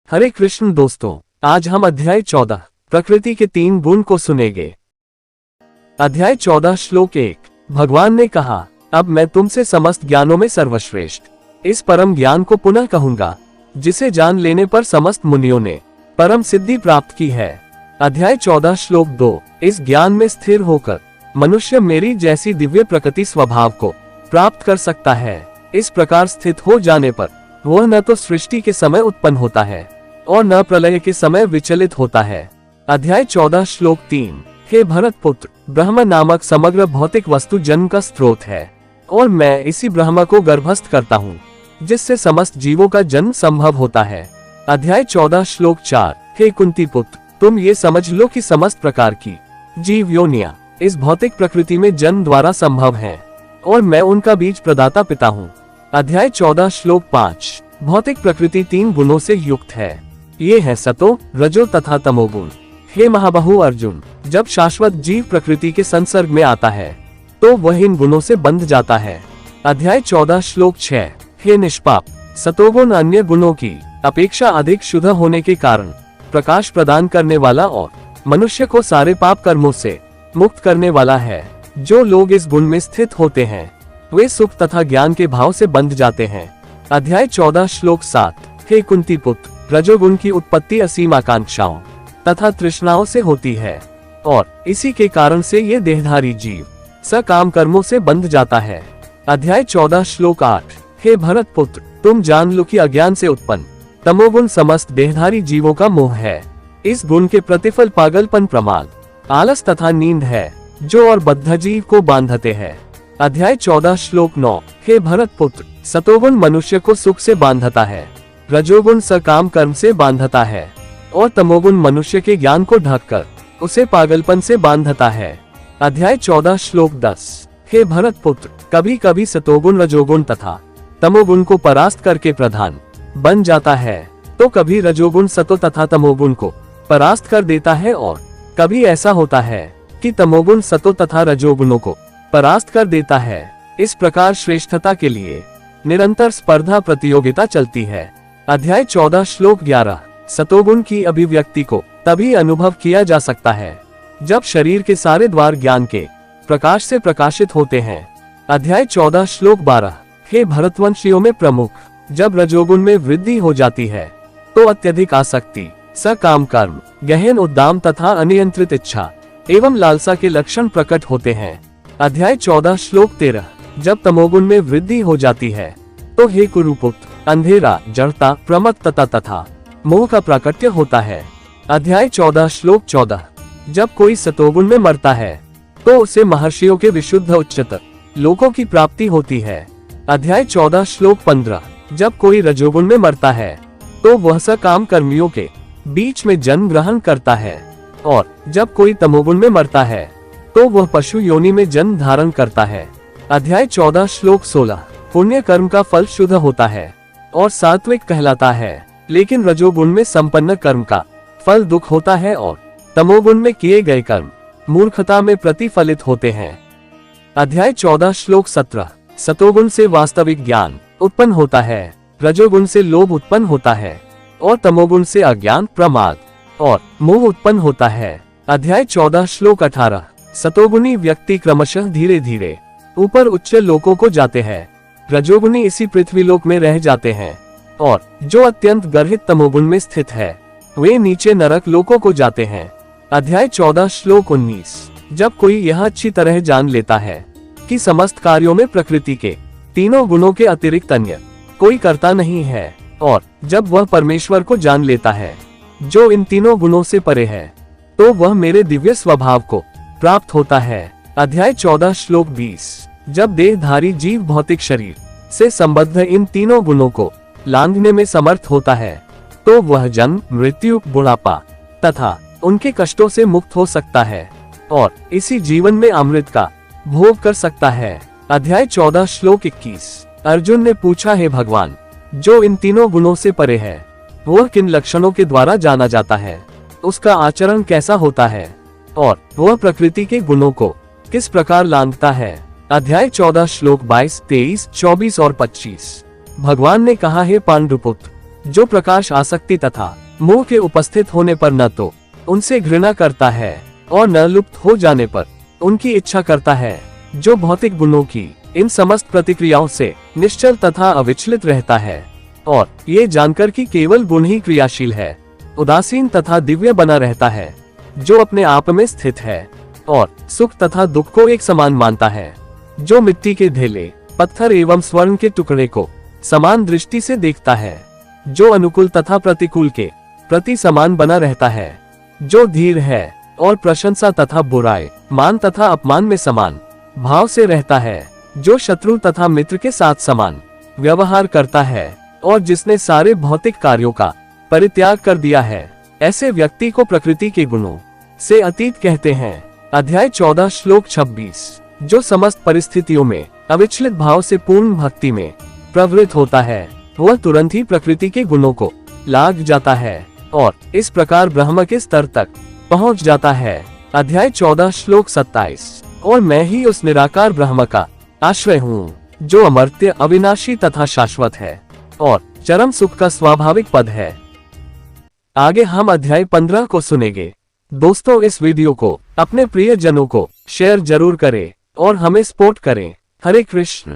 हरे कृष्ण दोस्तों, आज हम अध्याय 14 प्रकृति के 3 गुण को सुनेंगे। अध्याय 14 श्लोक 1। भगवान ने कहा, अब मैं तुमसे समस्त ज्ञानों में सर्वश्रेष्ठ इस परम ज्ञान को पुनः कहूंगा, जिसे जान लेने पर समस्त मुनियों ने परम सिद्धि प्राप्त की है। अध्याय 14 श्लोक 2। इस ज्ञान में स्थिर होकर मनुष्य मेरी जैसी दिव्य प्रकृति स्वभाव को प्राप्त कर सकता है। इस प्रकार स्थित हो जाने पर वह न तो सृष्टि के समय उत्पन्न होता है और न प्रलय के समय विचलित होता है। अध्याय 14 श्लोक 3। हे भरत पुत्र, ब्रह्म नामक समग्र भौतिक वस्तु जन्म का स्रोत है और मैं इसी ब्रह्म को गर्भस्थ करता हूँ, जिससे समस्त जीवों का जन्म संभव होता है। अध्याय 14 श्लोक 4। हे कुंती पुत्र, तुम ये समझ लो कि समस्त प्रकार की जीव योनियां इस भौतिक प्रकृति में जन्म द्वारा संभव है और मैं उनका बीज प्रदाता पिता हूँ। अध्याय 14 श्लोक 5। भौतिक प्रकृति 3 गुणों से युक्त है। ये है सतो, रजो तथा तमोगुण। हे महाबाहु अर्जुन, जब शाश्वत जीव प्रकृति के संसर्ग में आता है तो वह इन गुणों से बंध जाता है। अध्याय 14 श्लोक 6। हे निष्पाप, सतोगुण अन्य गुणों की अपेक्षा अधिक शुद्ध होने के कारण प्रकाश प्रदान करने वाला और मनुष्य को सारे पाप कर्मों से मुक्त करने वाला है। जो लोग इस गुण में स्थित होते हैं वे सुख तथा ज्ञान के भाव से बंध जाते हैं। अध्याय 14 श्लोक 7। हे कुंती पुत्र, रजोगुण की उत्पत्ति असीम आकांक्षाओं तथा तृष्णाओं से होती है और इसी के कारण से ये देहधारी जीव सकाम कर्मों से बंध जाता है। अध्याय 14 श्लोक 8। हे भरत पुत्र, तुम जान लो कि अज्ञान से उत्पन्न तमोगुण समस्त देहधारी जीवों का मोह है। इस गुण के प्रतिफल पागलपन, प्रमाद, आलस तथा नींद है, जो और बद्ध जीव को बांधते हैं। अध्याय 14 श्लोक 9। हे भरत पुत्र, सतोगुण मनुष्य को सुख से बांधता है, रजोगुण सकाम कर्म से बांधता है और तमोगुण मनुष्य के ज्ञान को ढककर उसे पागलपन से बांधता है। अध्याय 14 श्लोक 10। हे भरत पुत्र, कभी कभी सतोगुण रजोगुण तथा तमोगुण को परास्त करके प्रधान बन जाता है, तो कभी रजोगुण सतो तथा तमोगुण को परास्त कर देता है और कभी ऐसा होता है कि तमोगुण सतो तथा रजोगुणों को परास्त कर देता है। इस प्रकार श्रेष्ठता के लिए निरंतर स्पर्धा प्रतियोगिता चलती है। अध्याय 14 श्लोक 11। सतोगुण की अभिव्यक्ति को तभी अनुभव किया जा सकता है जब शरीर के सारे द्वार ज्ञान के प्रकाश से प्रकाशित होते हैं। अध्याय 14 श्लोक 12। हे भरतवंशियों में प्रमुख, जब रजोगुण में वृद्धि हो जाती है तो अत्यधिक आसक्ति, सकाम कर्म, गहन उद्दाम तथा अनियंत्रित इच्छा एवं लालसा के लक्षण प्रकट होते हैं। अध्याय 14 श्लोक 13। जब तमोगुण में वृद्धि हो जाती है तो हे कुरुपुत्र, अंधेरा, जड़ता, प्रमत्तता तथा मोह का प्राकट्य होता है। अध्याय 14 श्लोक 14। जब कोई सतोगुण में मरता है तो उसे महर्षियों के विशुद्ध उच्चतर लोकों की प्राप्ति होती है। अध्याय 14 श्लोक 15। जब कोई रजोगुण में मरता है तो वह सकाम कर्मियों के बीच में जन्म ग्रहण करता है और जब कोई तमोगुण में मरता है तो वह पशु योनि में जन्म धारण करता है। अध्याय 14 श्लोक 16। पुण्य कर्म का फल शुद्ध होता है और सात्विक कहलाता है, लेकिन रजोगुण में संपन्न कर्म का फल दुख होता है और तमोगुण में किए गए कर्म मूर्खता में प्रतिफलित होते हैं। अध्याय 14 श्लोक 17। सतोगुण से वास्तविक ज्ञान उत्पन्न होता है, रजोगुण से लोभ उत्पन्न होता है और तमोगुण से अज्ञान, प्रमाद और मोह उत्पन्न होता है। अध्याय 14 श्लोक 18। सतोगुणी व्यक्ति क्रमशः धीरे धीरे ऊपर उच्च लोकों को जाते हैं, रजोगुणी इसी पृथ्वीलोक में रह जाते हैं और जो अत्यंत गर्हित तमोगुण में स्थित है वे नीचे नरक लोकों को जाते हैं। अध्याय 14 श्लोक 19। जब कोई यह अच्छी तरह जान लेता है कि समस्त कार्यों में प्रकृति के तीनों गुणों के अतिरिक्त अन्य कोई करता नहीं है और जब वह परमेश्वर को जान लेता है जो इन तीनों गुणों से परे है, तो वह मेरे दिव्य स्वभाव को प्राप्त होता है। अध्याय 14 श्लोक 20। जब देहधारी जीव भौतिक शरीर से संबद्ध इन तीनों गुणों को लांघने में समर्थ होता है तो वह जन्म, मृत्यु, बुढ़ापा तथा उनके कष्टों से मुक्त हो सकता है और इसी जीवन में अमृत का भोग कर सकता है। अध्याय 14 श्लोक 21। अर्जुन ने पूछा, हे भगवान, जो इन तीनों गुणों से परे है वह किन लक्षणों के द्वारा जाना जाता है, उसका आचरण कैसा होता है और वह प्रकृति के गुणों को किस प्रकार लांघता है। अध्याय 14 श्लोक 22, 23, 24 और 25। भगवान ने कहा, हे पांडुपुत्र, जो प्रकाश, आसक्ति तथा मोह के उपस्थित होने पर न तो उनसे घृणा करता है और न लुप्त हो जाने पर उनकी इच्छा करता है, जो भौतिक गुणों की इन समस्त प्रतिक्रियाओं से निश्चल तथा अविचलित रहता है और ये जानकर कि केवल गुण ही क्रियाशील है, उदासीन तथा दिव्य बना रहता है, जो अपने आप में स्थित है और सुख तथा दुख को एक समान मानता है, जो मिट्टी के ढेले, पत्थर एवं स्वर्ण के टुकड़े को समान दृष्टि से देखता है, जो अनुकूल तथा प्रतिकूल के प्रति समान बना रहता है, जो धीर है और प्रशंसा तथा बुराई, मान तथा अपमान में समान भाव से रहता है, जो शत्रु तथा मित्र के साथ समान व्यवहार करता है और जिसने सारे भौतिक कार्यों का परित्याग कर दिया है, ऐसे व्यक्ति को प्रकृति के गुणों से अतीत कहते हैं। अध्याय 14 श्लोक 26। जो समस्त परिस्थितियों में अविचलित भाव से पूर्ण भक्ति में प्रवृत्त होता है, वह तुरंत ही प्रकृति के गुणों को लाग जाता है और इस प्रकार ब्रह्म के स्तर तक पहुंच जाता है। अध्याय 14 श्लोक 27। और मैं ही उस निराकार ब्रह्म का आश्रय हूँ, जो अमर्त्य, अविनाशी तथा शाश्वत है और चरम सुख का स्वाभाविक पद है। आगे हम अध्याय 15 को सुनेंगे। दोस्तों, इस वीडियो को अपने प्रिय जनों को शेयर जरूर करें और हमें सपोर्ट करें। हरे कृष्ण।